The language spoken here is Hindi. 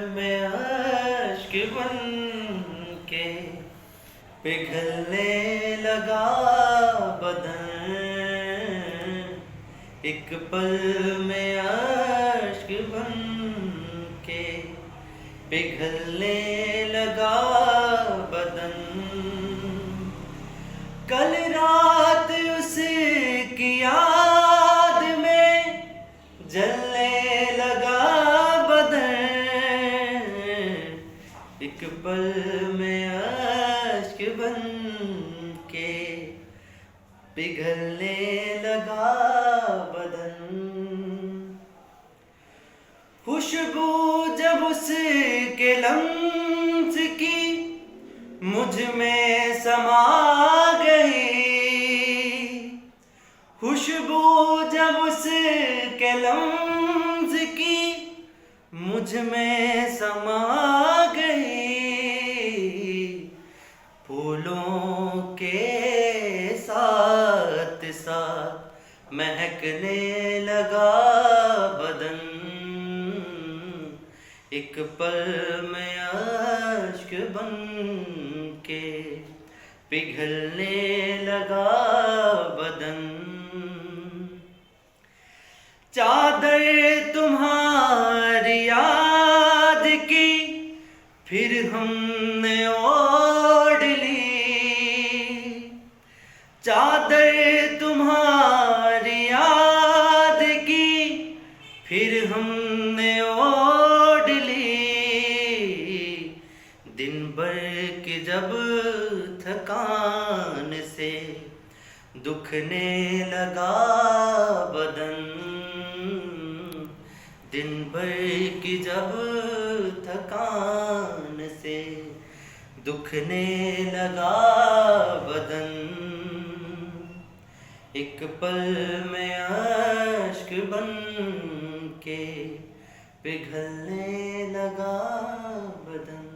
में अश्क बन के पिघलने लगा बदन। एक पल में अश्क बन के पिघलने लगा बदन। कल रात उसकी याद में जलने लगा बदन। एक पल में अश्क बन के पिघलने लगा बदन। खुशबू जब उसके लम्स की मुझ में समा गई। खुशबू जब उसके लम्स की मुझ में समा गई। फूलों के साथ साथ महकने लगा बदन। एक पल में अश्क बन के पिघलने लगा बदन। चादर तुम्हारी याद की फिर हमने ओढ़ ली। चादर तुम्हारी याद की फिर हमने ओढ़ ली। दिन भर की जब थकान से दुखने लगा बदन। दिन भर की जब थकान से दुखने लगा बदन। एक पल में अश्क बन के पिघलने लगा बदन।